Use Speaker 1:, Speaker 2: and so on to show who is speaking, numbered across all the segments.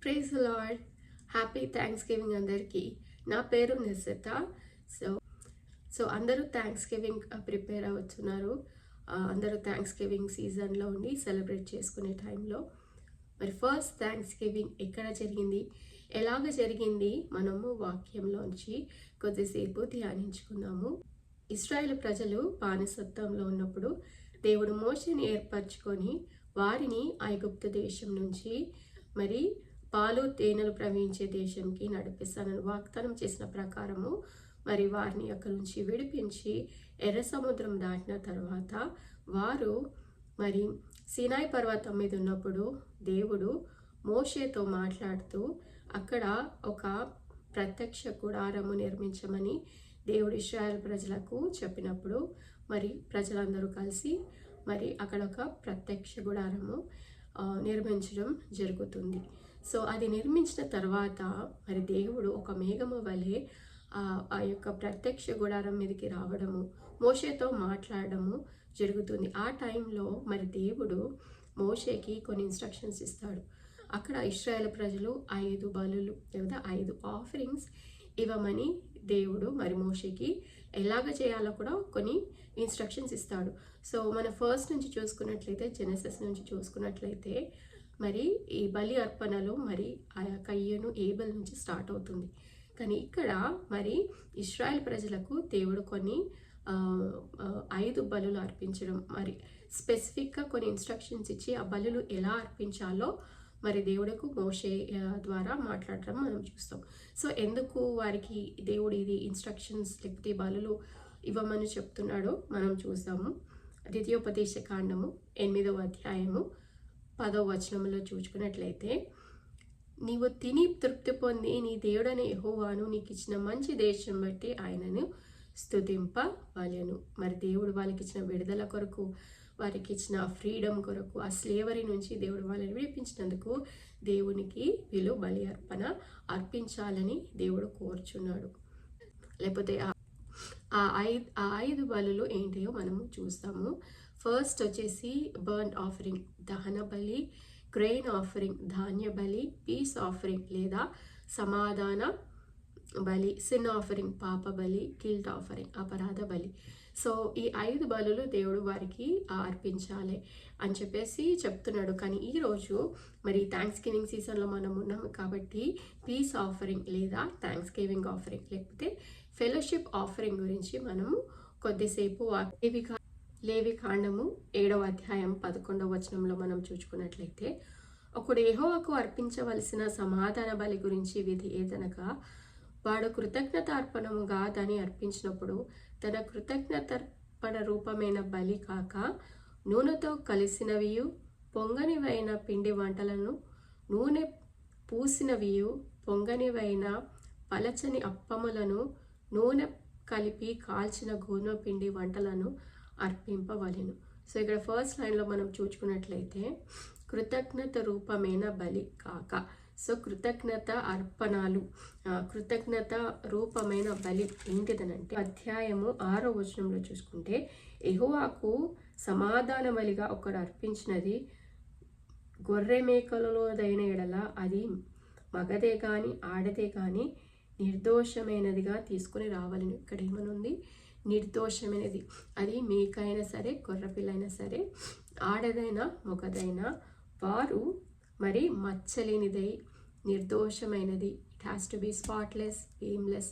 Speaker 1: Praise Lord. Happy Thanksgiving అందరికీ. నా పేరు నిశ్చిత. సో సో అందరూ థ్యాంక్స్ గివింగ్ ప్రిపేర్ అవుతున్నారు. అందరూ థ్యాంక్స్ గివింగ్ సీజన్లో ఉండి సెలబ్రేట్ చేసుకునే టైంలో మరి ఫస్ట్ థ్యాంక్స్ గివింగ్ ఎక్కడ జరిగింది, ఎలాగ జరిగింది, మనము వాక్యంలోంచి కొద్దిసేపు ధ్యానించుకున్నాము. ఇశ్రాయేలు ప్రజలు బానిసత్వంలో ఉన్నప్పుడు దేవుడు మోషేని ఏర్పరచుకొని వారిని ఐగుప్తు దేశం నుంచి మరి పాలు తేనెలు ప్రవహించే దేశంకి నడిపిస్తానని వాగ్దానం చేసిన ప్రకారము మరి వారిని అక్కడి నుంచి విడిపించి ఎర్ర సముద్రం దాటిన తర్వాత వారు మరి సీనాయి పర్వతం మీద ఉన్నప్పుడు దేవుడు మోషేతో మాట్లాడుతూ అక్కడ ఒక ప్రత్యక్ష గుడారము నిర్మించమని దేవుడు ఇశ్రాయేలు ప్రజలకు చెప్పినప్పుడు మరి ప్రజలందరూ కలిసి మరి అక్కడ ఒక ప్రత్యక్ష గుడారము నిర్మించడం జరుగుతుంది. సో అది నిర్మించిన తర్వాత మరి దేవుడు ఒక మేఘము వలె ఆ యొక్క ప్రత్యక్ష గుడారం మీదకి రావడము, మోషేతో మాట్లాడడము జరుగుతుంది. ఆ టైంలో మరి దేవుడు మోషేకి కొన్ని ఇన్స్ట్రక్షన్స్ ఇస్తాడు. అక్కడ ఇశ్రాయేల్ ప్రజలు 5 బలులు లేదా 5 ఆఫరింగ్స్ ఇవ్వమని దేవుడు మరి మోషేకి ఎలాగ చేయాలో కూడా కొన్ని ఇన్స్ట్రక్షన్స్ ఇస్తాడు. సో మన ఫస్ట్ నుంచి చూసుకున్నట్లయితే, జెనసిస్ నుంచి చూసుకున్నట్లయితే మరి ఈ బలి అర్పణలు మరి ఆ కయ్యను ఏబెల్ నుంచి స్టార్ట్ అవుతుంది. కానీ ఇక్కడ మరి ఇశ్రాయేల్ ప్రజలకు దేవుడు కొన్ని 5 బలులు అర్పించడం, మరి స్పెసిఫిక్గా కొన్ని ఇన్స్ట్రక్షన్స్ ఇచ్చి ఆ బలులు ఎలా అర్పించాలో మరి దేవుడికి మోషే ద్వారా మాట్లాడడం మనం చూస్తాం. సో ఎందుకు వారికి దేవుడు ఇది ఇన్స్ట్రక్షన్స్ లేకపోతే బలులు ఇవ్వమని చెప్తున్నాడో మనం చూస్తాము. ద్వితీయోపదేశ కాండము 8వ అధ్యాయము 10వ వచనంలో చూసుకున్నట్లయితే, నీవు తిని తృప్తి పొంది నీ దేవుడైన యెహోవాను నీకు ఇచ్చిన మంచి దేశం బట్టి ఆయనను స్తుతింపవలెను. మరి దేవుడు వాళ్ళకి ఇచ్చిన విడుదల కొరకు, వారికి ఇచ్చిన ఫ్రీడమ్ కొరకు, ఆ స్లేవరీ నుంచి దేవుడు వాళ్ళని విడిపించినందుకు దేవునికి వీళ్ళు బలి అర్పణ అర్పించాలని దేవుడు కోరుచున్నాడు. లేకపోతే ఆ 5 బలులు ఏంటియో మనము చూస్తాము. ఫస్ట్ వచ్చేసి బర్న్ ఆఫరింగ్ దహన బలి, గ్రెయిన్ ఆఫరింగ్ ధాన్య బలి, పీస్ ఆఫరింగ్ లేదా సమాధాన బలి, సిన్ ఆఫరింగ్ పాప బలి, గిల్ట్ ఆఫరింగ్ అపరాధ బలి. సో ఈ 5 బలులు దేవుడు వారికి అర్పించాలి అని చెప్పేసి చెప్తున్నాడు. కానీ ఈరోజు మరి థ్యాంక్స్ గివింగ్ సీజన్లో మనం ఉన్నాము కాబట్టి పీస్ ఆఫరింగ్ లేదా థ్యాంక్స్ గివింగ్ ఆఫరింగ్ లేకపోతే ఫెలోషిప్ ఆఫరింగ్ గురించి మనము కొద్దిసేపు లేవి కాండము 7వ అధ్యాయం 11వ వచనంలో మనం చూసుకున్నట్లయితే, ఒకడు యెహోవాకు అర్పించవలసిన సమాధాన బలి గురించి విధి ఏదనగా, వాడు కృతజ్ఞతార్పణముగా దాన్ని అర్పించినప్పుడు తన కృతజ్ఞతార్పణ రూపమైన బలి కాక నూనెతో కలిసినవియు పొంగనివైన పిండి వంటలను, నూనె పూసినవియు పొంగనివైన పలచని అప్పములను, నూనె కలిపి కాల్చిన గోధుమ పిండి వంటలను అర్పింపవలెను. సో ఇక్కడ ఫస్ట్ లైన్లో మనం చూసుకున్నట్లయితే కృతజ్ఞత రూపమైన బలి కాక, సో కృతజ్ఞత అర్పణాలు, కృతజ్ఞత రూపమైన బలి ఏంటిదనంటే అధ్యాయము 6వ వచనంలో చూసుకుంటే, యెహోవాకు సమాధాన బలిగా ఒకడు అర్పించినది గొర్రె మేకలలోదైన ఎడల అది మగదే కానీ ఆడదే కానీ నిర్దోషమైనదిగా తీసుకుని రావాలని. ఇక్కడ ఏమనుంది? నిర్దోషమైనది. అది మేక అయినా సరే, గొర్రెపిల్ల అయినా సరే, ఆడదైనా మగదైనా వారు మరి మచ్చలేనిదై నిర్దోషమైనది, it has to be spotless, aimless,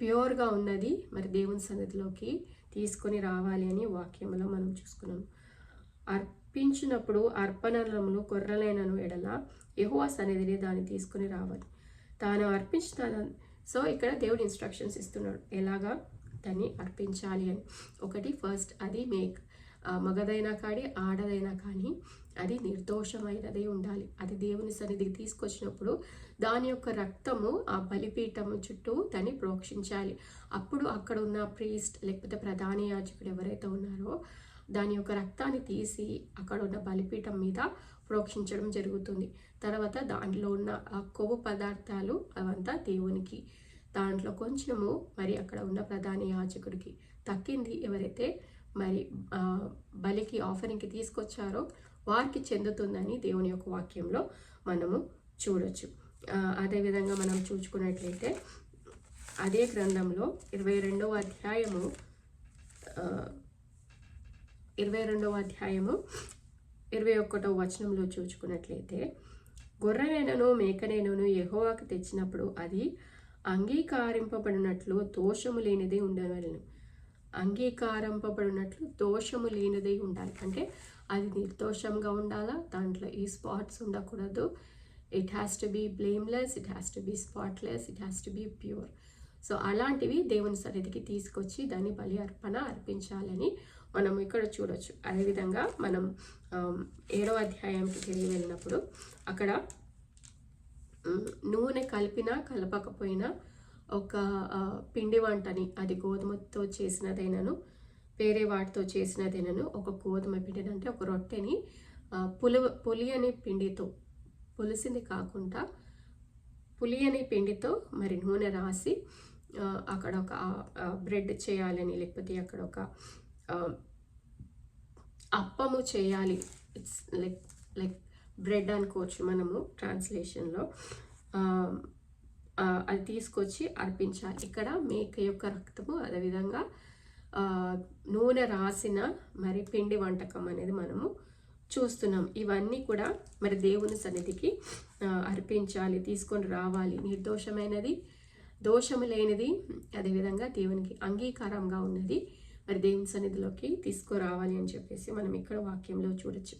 Speaker 1: ప్యూర్గా ఉన్నది మరి దేవుని సన్నిధిలోకి తీసుకొని రావాలి అని వాక్యంలో మనం చూసుకున్నాం. అర్పించినప్పుడు అర్పణలములు గొర్రెలైనను ఎడల యెహోవా సన్నిధిని దాన్ని తీసుకుని రావాలి, తాను అర్పించిన. సో ఇక్కడ దేవుడు ఇన్స్ట్రక్షన్స్ ఇస్తున్నాడు ఎలాగా దాన్ని అర్పించాలి అని. ఒకటి ఫస్ట్ అది మగదైనా కానీ ఆడదైనా కానీ అది నిర్దోషమైనదే ఉండాలి. అది దేవుని సన్నిధికి తీసుకొచ్చినప్పుడు దాని యొక్క రక్తము ఆ బలిపీఠము చుట్టూ దాన్ని ప్రోక్షించాలి. అప్పుడు అక్కడ ఉన్న ప్రీస్ట్ లేకపోతే ప్రధాన యాజకుడు ఎవరైతే ఉన్నారో దాని యొక్క రక్తాన్ని తీసి అక్కడ ఉన్న బలిపీఠం మీద ప్రోక్షించడం జరుగుతుంది. తర్వాత దాంట్లో ఉన్న కొవ్వు పదార్థాలు అవంతా దేవునికి, దాంట్లో కొంచెము మరి అక్కడ ఉన్న ప్రధాన యాజకుడికి తక్కింది ఎవరైతే మరి బలికి ఆఫరింగ్కి తీసుకొచ్చారో వారికి చెందుతుందని దేవుని యొక్క వాక్యంలో మనము చూడొచ్చు. అదేవిధంగా మనం చూసుకున్నట్లయితే అదే గ్రంథంలో 22వ అధ్యాయము 21వ వచనంలో చూసుకున్నట్లయితే, గొర్రెనైనను మేకనైనను యెహోవాకు తెచ్చినప్పుడు అది అంగీకరింపబడినట్లు దోషము లేనిదే ఉండవలెను. అంగీకరింపబడినట్లు దోషము లేనిదే ఉండాలి. అంటే అది నిర్దోషంగా ఉండాలా, దాంట్లో ఈ స్పాట్స్ ఉండకూడదు. It has to be blameless, it has to be spotless, it has to be pure. So అలాంటివి దేవుని సన్నిధికి తీసుకొచ్చి దాన్ని బలి అర్పణ అర్పించాలని మనం ఇక్కడ చూడొచ్చు. అదేవిధంగా మనం 7వ అధ్యాయంకి తిరిగి వెళ్ళినప్పుడు అక్కడ నూనె కలిపినా కలపకపోయినా ఒక పిండి వంటని, అది గోధుమతో చేసినదైనను వేరే వాటితో చేసినదైనను, ఒక గోధుమ పిండిని అంటే ఒక రొట్టెని పులియని పిండితో, పులిసింది కాకుండా పులియని పిండితో మరి నూనె రాసి అక్కడ ఒక బ్రెడ్ చేయాలని, లేకపోతే అక్కడ ఒక అప్పము చేయాలి. ఇట్స్ లైక్ బ్రెడ్ అనుకోవచ్చు మనము ట్రాన్స్లేషన్లో. అది తీసుకొచ్చి అర్పించాలి. ఇక్కడ మేక యొక్క రక్తము, అదేవిధంగా నూనె రాసిన మరి పిండి వంటకం అనేది మనము చూస్తున్నాం. ఇవన్నీ కూడా మరి దేవుని సన్నిధికి అర్పించాలి, తీసుకొని రావాలి. నిర్దోషమైనది, దోషము లేనిది, అదేవిధంగా దేవునికి అంగీకారంగా ఉన్నది మరి దేవుని సన్నిధిలోకి తీసుకురావాలి అని చెప్పేసి మనం ఇక్కడ వాక్యంలో చూడొచ్చు.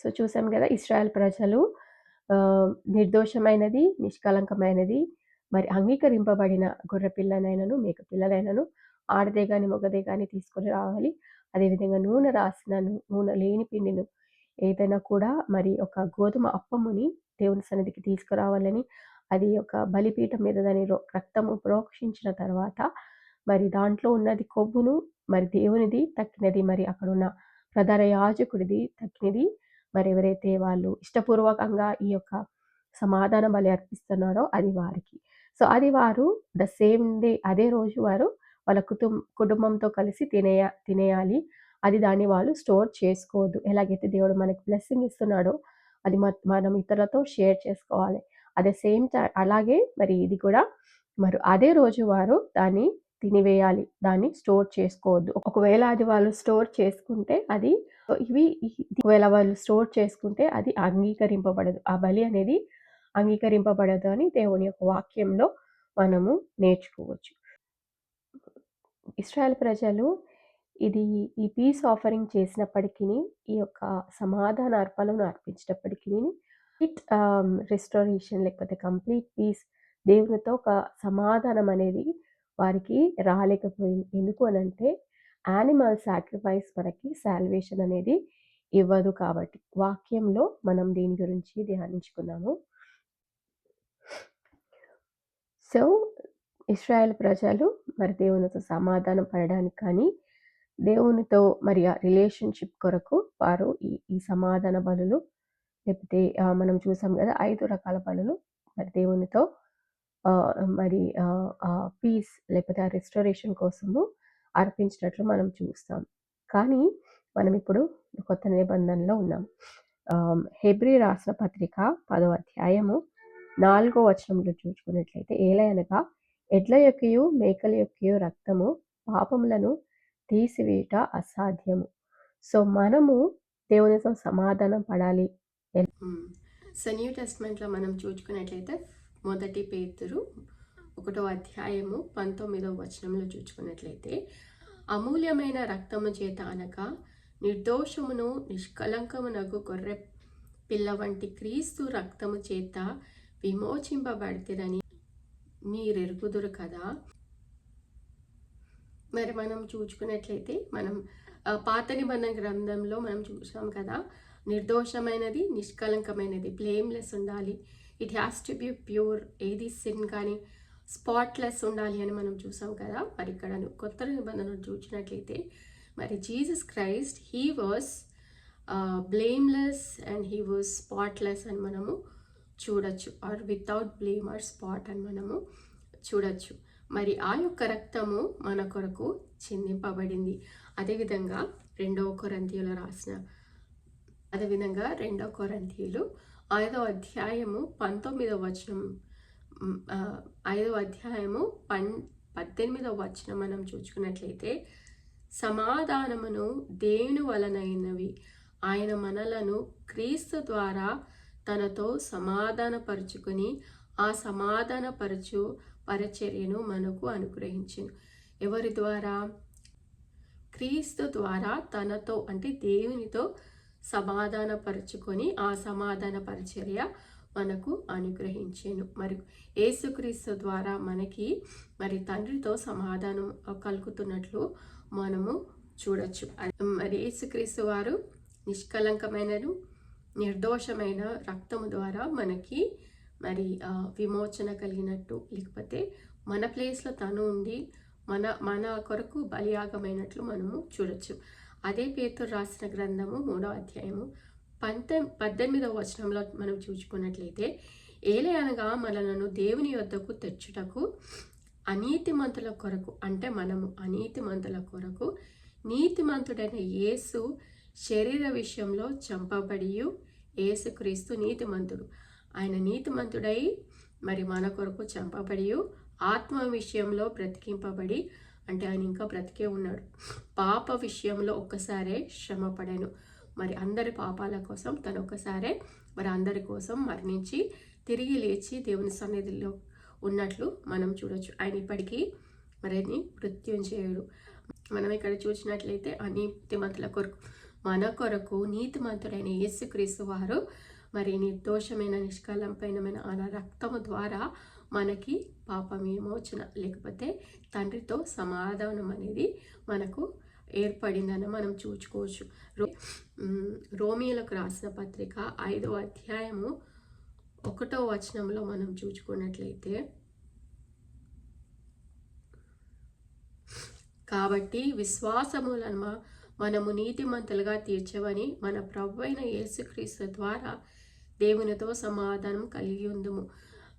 Speaker 1: సో చూసాం కదా, ఇశ్రాయేల్ ప్రజలు నిర్దోషమైనది, నిష్కలంకమైనది, మరి అంగీకరింపబడిన గొర్రె పిల్లనైనను మేక పిల్లలైనను, ఆడదే కానీ మొగదే కానీ తీసుకొని రావాలి. అదేవిధంగా నూనె రాసిన నూనె లేని పిండిని ఏదైనా కూడా మరి ఒక గోధుమ అప్పముని దేవుని సన్నిధికి తీసుకురావాలని, అది ఒక బలిపీఠం మీద దాని రక్తము ప్రోక్షించిన తర్వాత మరి దాంట్లో ఉన్నది కొవ్వును, మరి దేవునిది తక్కినది, మరి అక్కడున్న ప్రధాన యాజకుడిది తక్కినది, మరి ఎవరైతే వాళ్ళు ఇష్టపూర్వకంగా ఈ యొక్క సమాధాన బలి అర్పిస్తున్నారో అది వారికి. సో అది వారు ద సేమ్ డే, అదే రోజు వారు వాళ్ళ కుటుంబంతో కలిసి తినేయాలి. అది దాన్ని వాళ్ళు స్టోర్ చేసుకోవద్దు. ఎలాగైతే దేవుడు మనకి బ్లెస్సింగ్ ఇస్తున్నాడో అది మనం ఇతరులతో షేర్ చేసుకోవాలి. అదే సేమ్ టైం అలాగే మరి ఇది కూడా మరి అదే రోజు వారు దాన్ని తినివేయాలి, దాన్ని స్టోర్ చేసుకోవద్దు. ఒకవేళ అది వాళ్ళు స్టోర్ చేసుకుంటే అది ఒకవేళ వాళ్ళు స్టోర్ చేసుకుంటే అది అంగీకరింపబడదు, ఆ బలి అనేది అంగీకరింపబడదు అని దేవుని యొక్క వాక్యంలో మనము నేర్చుకోవచ్చు. ఇశ్రాయేల్ ప్రజలు ఈ పీస్ ఆఫరింగ్ చేసినప్పటికీ, ఈ యొక్క సమాధాన అర్పణను అర్పించినప్పటికీ రెస్టోరేషన్ లేకపోతే కంప్లీట్ పీస్, దేవునితో ఒక సమాధానం అనేది వారికి రాలేకపోయింది. ఎందుకు అనంటే యానిమల్ సాక్రిఫైస్ మనకి సాల్వేషన్ అనేది ఇవ్వదు కాబట్టి. వాక్యంలో మనం దీని గురించి ధ్యానించుకున్నాము. సో ఇశ్రాయేల్ ప్రజలు మరి దేవునితో సమాధానం పడడానికి కానీ, దేవునితో మరి ఆ రిలేషన్షిప్ కొరకు వారు ఈ సమాధాన బలులు, లేకపోతే మనం చూసాం కదా 5 రకాల బలులు మరి దేవునితో మరి పీస్ లేకపోతే ఆ రెస్టోరేషన్ కోసము అర్పించినట్లు మనం చూస్తాం. కానీ మనం ఇప్పుడు కొత్త నిబంధనలో ఉన్నాం. హెబ్రీ రాసిన పత్రిక 10వ అధ్యాయము 4వ వచనంలో చూసుకున్నట్లయితే, ఏలయనగా ఎడ్ల యొక్కయు మేకల యొక్కయు రక్తము పాపములను తీసివేయుట అసాధ్యము. సో మనము దేవునితో సమాధానం పడాలి. సో న్యూ టెస్ట్మెంట్లో మనం చూసుకున్నట్లయితే మొదటి పేతురు 1వ అధ్యాయము 19వ వచనంలో చూసుకున్నట్లయితే, అమూల్యమైన రక్తము చేత అనగా నిర్దోషమును నిష్కలంకమునగు గొర్రె పిల్ల వంటి క్రీస్తు రక్తము చేత విమోచింపబడితిరని మీరెరుగుదురు కదా. మరి మనం చూసుకున్నట్లయితే మనం పాత నిబంధన గ్రంథంలో మనం చూసాం కదా, నిర్దోషమైనది, నిష్కలంకమైనది, బ్లేమ్లెస్ ఉండాలి. It has to B pure, ఏది సిన్ కానీ స్పాట్లెస్ ఉండాలి అని మనం చూసాం కదా. మరి ఇక్కడ కొత్త నిబంధనలు చూసినట్లయితే మరి Jesus Christ he was blameless and he was spotless అని మనము చూడొచ్చు, or without blame or spot అని మనము చూడొచ్చు. మరి ఆ యొక్క రక్తము మన కొరకు చిందింపబడింది. అదేవిధంగా 2 కొరింథీయులు 5వ అధ్యాయము 19వ వచనం, 5వ అధ్యాయము 18వ వచనం మనం చూసుకున్నట్లయితే, సమాధానమును దేవుని వలనైనవి, ఆయన మనలను క్రీస్తు ద్వారా తనతో సమాధానపరుచుకొని ఆ సమాధానపరచు పరిచర్యను మనకు అనుగ్రహించును. ఎవరి ద్వారా? క్రీస్తు ద్వారా తనతో అంటే దేవునితో సమాధానపరుచుకొని ఆ సమాధాన పరిచర్య మనకు అనుగ్రహించాను. మరి యేసుక్రీస్తు ద్వారా మనకి మరి తండ్రితో సమాధానం కలుగుతున్నట్లు మనము చూడొచ్చు. మరి యేసుక్రీస్తు వారు నిష్కలంకమైనను నిర్దోషమైన రక్తము ద్వారా మనకి మరి విమోచన కలిగినట్టు, లేకపోతే మన ప్లేస్లో తను ఉండి మన కొరకు బలియాగమైనట్లు మనము చూడొచ్చు. అదే పేతురు రాసిన గ్రంథము 3వ అధ్యాయము 18వ వచనంలో మనం చూసుకున్నట్లయితే, ఏలయనగా మనలను దేవుని యొద్దకు తెచ్చుటకు అనీతిమంతుల కొరకు, అంటే మనము అనీతిమంతుల కొరకు నీతిమంతుడైన యేసు శరీర విషయంలో చంపబడియు, యేసుక్రీస్తు నీతిమంతుడు, ఆయన నీతిమంతుడై మరి మన కొరకు చంపబడియు, ఆత్మ విషయంలో బ్రతికింపబడి, అంటే ఆయన ఇంకా బ్రతికే ఉన్నాడు, పాప విషయంలో ఒక్కసారే శ్రమపడాను, మరి అందరి పాపాల కోసం తను ఒక్కసారే మరి అందరి కోసం మరణించి తిరిగి లేచి దేవుని సన్నిధిలో ఉన్నట్లు మనం చూడొచ్చు. ఆయన ఇప్పటికీ మరి మృత్యుంజయుడు. మనం ఇక్కడ చూసినట్లయితే ఆ నీతిమంతుల కొరకు, మన కొరకు నీతిమంతుడైన యేసుక్రీస్తు వారు మరి నిర్దోషమైన నిష్కలంపైనమైన ఆ రక్తము ద్వారా మనకి పాప విమోచన, లేకపోతే తండ్రితో సమాధానం అనేది మనకు ఏర్పడిందని మనం చూసుకోవచ్చు. రోమీయులకు రాసిన పత్రిక 5వ అధ్యాయము 1వ వచనంలో మనం చూసుకున్నట్లయితే, కాబట్టి విశ్వాసములను మనము నీతిమంతులుగా తీర్చవని మన ప్రభువైన యేసుక్రీస్తు ద్వారా దేవునితో సమాధానం కలిగి ఉందుము.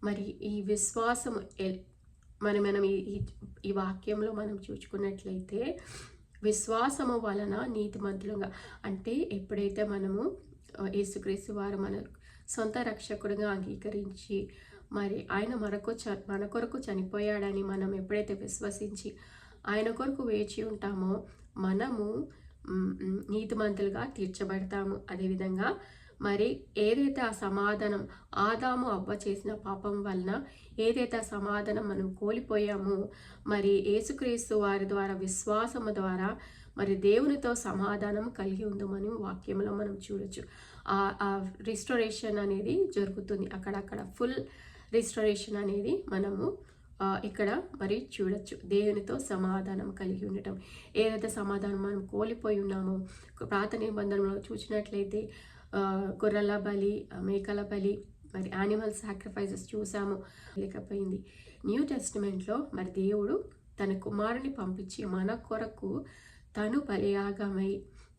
Speaker 1: మరి ఈ విశ్వాసము మనం ఈ వాక్యంలో మనం చూసుకున్నట్లయితే, విశ్వాసము వలన నీతిమంతులుగా, అంటే ఎప్పుడైతే మనము యేసుక్రీస్తు వారు మన సొంత రక్షకుడిగా అంగీకరించి మరి ఆయన మన కొరకు చనిపోయాడని మనం ఎప్పుడైతే విశ్వసించి ఆయన కొరకు వేచి ఉంటామో మనము నీతిమంతులుగా తీర్చబడతాము. అదేవిధంగా మరి ఏదైతే ఆ సమాధానం ఆదాము అవ్వ చేసిన పాపం వలన ఏదైతే ఆ సమాధానం మనం కోల్పోయామో, మరి యేసుక్రీస్తు వారి ద్వారా విశ్వాసము ద్వారా మరి దేవునితో సమాధానం కలిగి ఉందమని వాక్యంలో మనం చూడొచ్చు. ఆ రిస్టోరేషన్ అనేది జరుగుతుంది. అక్కడక్కడ ఫుల్ రిస్టోరేషన్ అనేది మనము ఇక్కడ మరి చూడొచ్చు. దేవునితో సమాధానం కలిగి ఉండటం, ఏదైతే సమాధానం మనం కోల్పోయి ఉన్నామో, పాత నిబంధనలో చూసినట్లయితే గొర్రెల బలి, మేకల బలి, మరి యానిమల్ సాక్రిఫైసెస్ చూసాము, లేకపోయింది. న్యూ టెస్టిమెంట్లో మరి దేవుడు తన కుమారుని పంపించి మన కొరకు తను బలియాగమై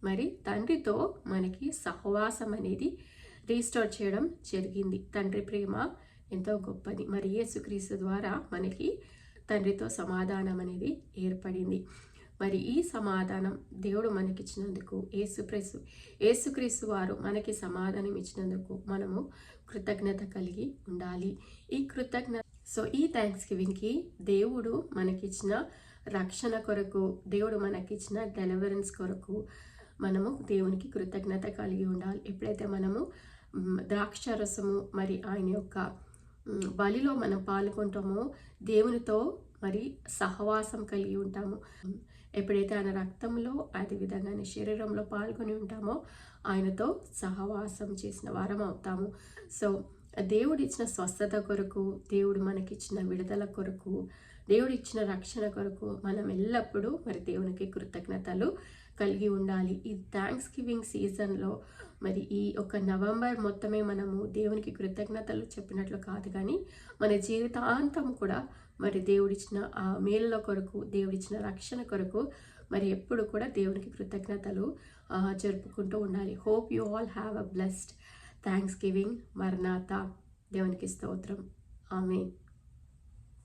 Speaker 1: మరి తండ్రితో మనకి సహవాసం అనేది రీస్టోర్ చేయడం జరిగింది. తండ్రి ప్రేమ ఎంతో గొప్పది. మరి యేసుక్రీస్తు ద్వారా మనకి తండ్రితో సమాధానం అనేది ఏర్పడింది. మరి ఈ సమాధానం దేవుడు మనకిచ్చినందుకు, యేసుక్రీస్తు వారు మనకి సమాధానం ఇచ్చినందుకు మనము కృతజ్ఞత కలిగి ఉండాలి. ఈ థ్యాంక్స్ గివింగ్కి దేవుడు మనకిచ్చిన రక్షణ కొరకు, దేవుడు మనకిచ్చిన డెలివరెన్స్ కొరకు మనము దేవునికి కృతజ్ఞత కలిగి ఉండాలి. ఎప్పుడైతే మనము ద్రాక్షరసము మరి ఆయన యొక్క బలిలో మనం పాల్గొంటామో దేవునితో మరి సహవాసం కలిగి ఉంటాము. ఎప్పుడైతే ఆయన రక్తంలో అదేవిధంగా ఆయన శరీరంలో పాల్గొని ఉంటామో ఆయనతో సహవాసం చేసిన వారం అవుతాము. సో దేవుడు ఇచ్చిన స్వస్థత కొరకు, దేవుడు మనకిచ్చిన విడుదల కొరకు, దేవుడు ఇచ్చిన రక్షణ కొరకు మనం ఎల్లప్పుడూ మరి దేవునికి కృతజ్ఞతలు కలిగి ఉండాలి. ఈ థ్యాంక్స్ గివింగ్ సీజన్లో మరి ఈ ఒక నవంబర్ మొత్తమే మనము దేవునికి కృతజ్ఞతలు చెప్పినట్లు కాదు, కానీ మన జీవితాంతం కూడా మరి దేవుడిచ్చిన ఆ మేలుల కొరకు, దేవుడిచ్చిన రక్షణ కొరకు మరి ఎప్పుడు కూడా దేవునికి కృతజ్ఞతలు జరుపుకుంటూ ఉండాలి. Hope you all have a blessed thanks giving. మరణాత. దేవునికి స్తోత్రం. ఆమేన్.